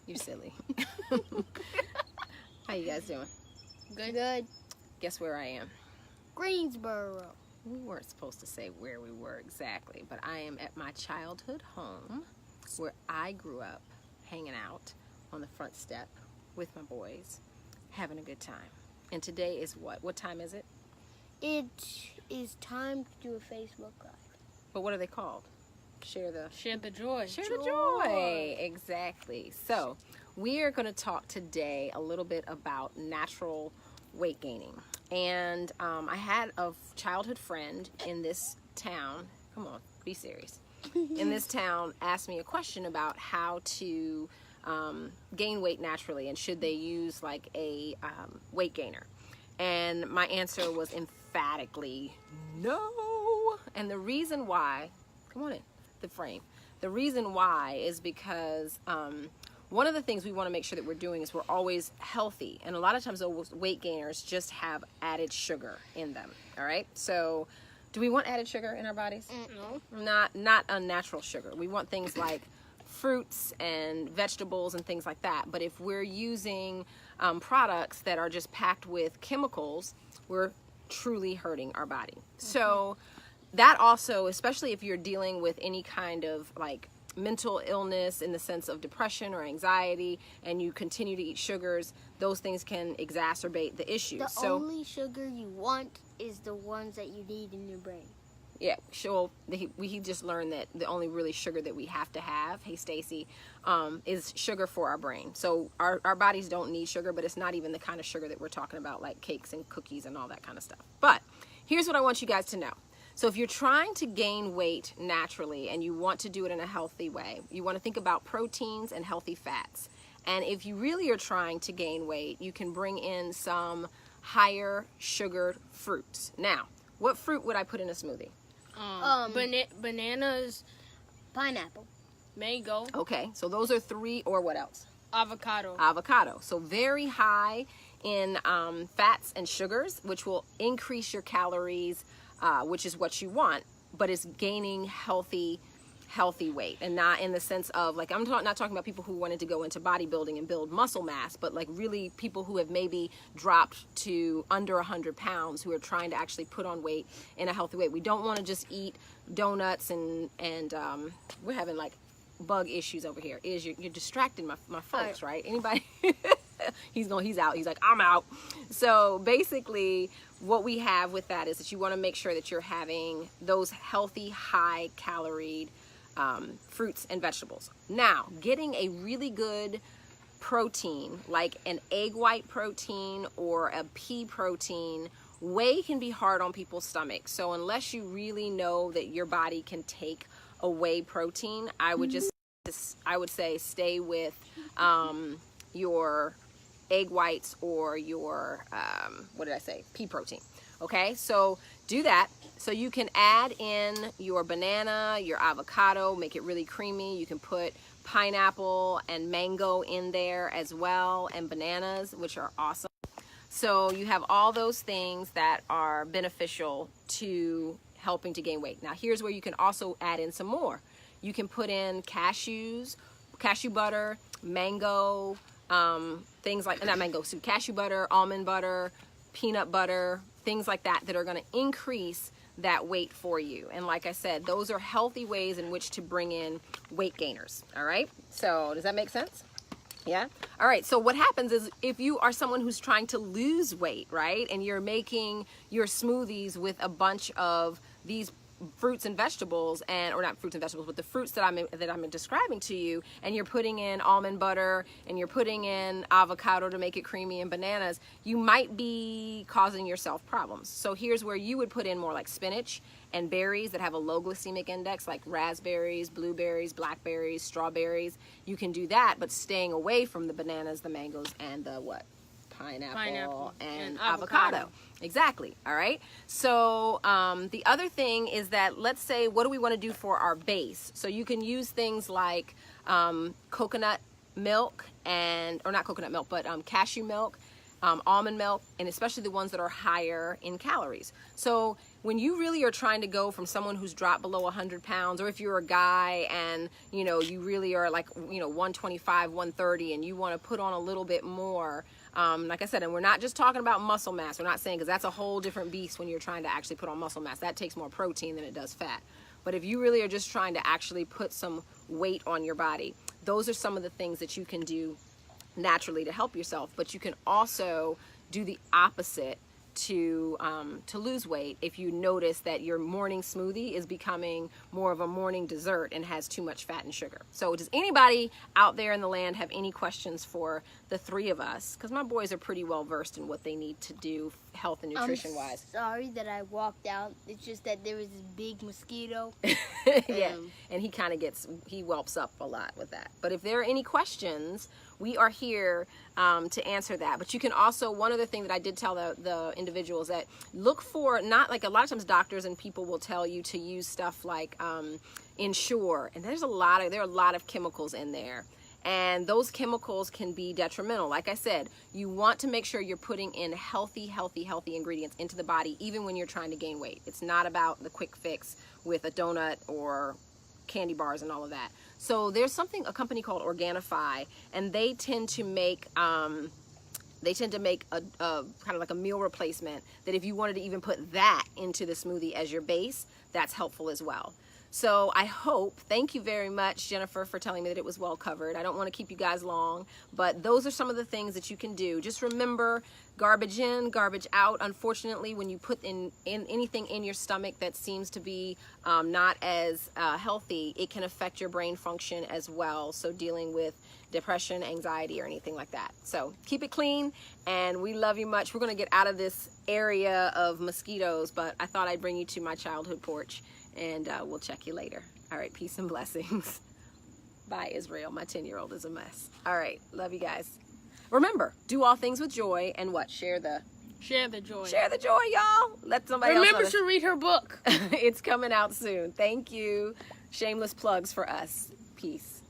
You're silly. How you guys doing? Good. Good. Guess where I am? Greensboro. We weren't supposed to say where we were exactly, but I am at my childhood home where I grew up, hanging out on the front step with my boys, having a good time. And today is what? What time is it? It is time to do a Facebook Live. But what are they called? Share the joy. Share the joy. Exactly. So we are going to talk today a little bit about natural weight gaining. And I had a childhood friend in this town. Come on, be serious. In this town, asked me a question about how to gain weight naturally, and should they use like a weight gainer. And my answer was emphatically no. And the reason why, come on in the frame. The reason why is because one of the things we want to make sure that we're doing is we're always healthy. And a lot of times those weight gainers just have added sugar in them. All right. So do we want added sugar in our bodies? No. Not unnatural sugar. We want things like fruits and vegetables and things like that. But if we're using products that are just packed with chemicals, we're truly hurting our body. So that also, especially if you're dealing with any kind of like mental illness in the sense of depression or anxiety, and you continue to eat sugars, those things can exacerbate the issue. The only sugar you want is the ones that you need in your brain. Yeah, sure. He just learned that the only really sugar that we have to have, hey Stacy, is sugar for our brain. So our bodies don't need sugar, but it's not even the kind of sugar that we're talking about, like cakes and cookies and all that kind of stuff. But here's what I want you guys to know. So if you're trying to gain weight naturally and you want to do it in a healthy way, you want to think about proteins and healthy fats. And if you really are trying to gain weight, you can bring in some higher sugared fruits. Now, what fruit would I put in a smoothie? Bananas, pineapple, mango. Okay, so those are three, or what else? Avocado. Avocado. So very high in fats and sugars, which will increase your calories, which is what you want, but it's gaining healthy weight, and not in the sense of like, I'm not talking about people who wanted to go into bodybuilding and build muscle mass, but like really people who have maybe dropped to under 100 pounds who are trying to actually put on weight in a healthy way. We don't want to just eat donuts and we're having like bug issues over here. You're distracting my folks, right? Anybody? He's out. He's like, I'm out. So basically what we have with that is that you want to make sure that you're having those healthy, high calorie fruits and vegetables. Now, getting a really good protein, like an egg white protein or a pea protein, whey can be hard on people's stomachs. So unless you really know that your body can take a whey protein, I would say stay with your egg whites or your pea protein. Okay, so do that. So you can add in your banana, your avocado, make it really creamy. You can put pineapple and mango in there as well, and bananas, which are awesome. So you have all those things that are beneficial to helping to gain weight. Now here's where you can also add in some more. You can put in cashews, cashew butter, mango, things like, not mango, so cashew butter, almond butter, peanut butter, things like that are going to increase that weight for you. And like I said, those are healthy ways in which to bring in weight gainers. All right. So does that make sense? Yeah. All right. So what happens is if you are someone who's trying to lose weight, right, and you're making your smoothies with a bunch of these fruits and vegetables, or not fruits and vegetables, but the fruits that I'm describing to you, and you're putting in almond butter and you're putting in avocado to make it creamy and bananas, you might be causing yourself problems. So here's where you would put in more like spinach and berries that have a low glycemic index, like raspberries, blueberries, blackberries, strawberries. You can do that, but staying away from the bananas, the mangoes, and the what? Pineapple and avocado. Exactly. All right. So the other thing is that, let's say, what do we want to do for our base? So you can use things like coconut milk, or not coconut milk, but cashew milk, almond milk, and especially the ones that are higher in calories. So when you really are trying to go from someone who's dropped below 100 pounds, or if you're a guy and, you know, you really are like, you know, 125, 130, and you want to put on a little bit more, like I said, and we're not just talking about muscle mass. We're not saying, because that's a whole different beast when you're trying to actually put on muscle mass. That takes more protein than it does fat. But if you really are just trying to actually put some weight on your body, those are some of the things that you can do naturally to help yourself. But you can also do the opposite to lose weight if you notice that your morning smoothie is becoming more of a morning dessert and has too much fat and sugar. So does anybody out there in the land have any questions for the three of us? Because my boys are pretty well versed in what they need to do health and nutrition wise. Sorry that I walked out. It's just that there was this big mosquito. Yeah, and he kind of he whelps up a lot with that. But if there are any questions, we are here to answer that. But you can also, one other thing that I did tell the individuals, that look for, not like a lot of times doctors and people will tell you to use stuff like Ensure, and there are a lot of chemicals in there. And those chemicals can be detrimental. Like I said, you want to make sure you're putting in healthy ingredients into the body, even when you're trying to gain weight. It's not about the quick fix with a donut or candy bars and all of that. So there's a company called Organifi, and they tend to make a kind of like a meal replacement that if you wanted to even put that into the smoothie as your base, that's helpful as well. So thank you very much, Jennifer, for telling me that it was well covered. I don't want to keep you guys long, but those are some of the things that you can do. Just remember, garbage in, garbage out. Unfortunately, when you put in anything in your stomach that seems to be not as healthy, it can affect your brain function as well. So dealing with depression, anxiety, or anything like that. So keep it clean, and we love you much. We're going to get out of this area of mosquitoes, but I thought I'd bring you to my childhood porch. And we'll check you later. All right, peace and blessings. Bye, Israel. My 10-year-old is a mess. All right, love you guys. Remember, do all things with joy, and what? Share the joy. Share the joy, y'all. Let somebody else know. Remember to read her book. It's coming out soon. Thank you. Shameless plugs for us. Peace.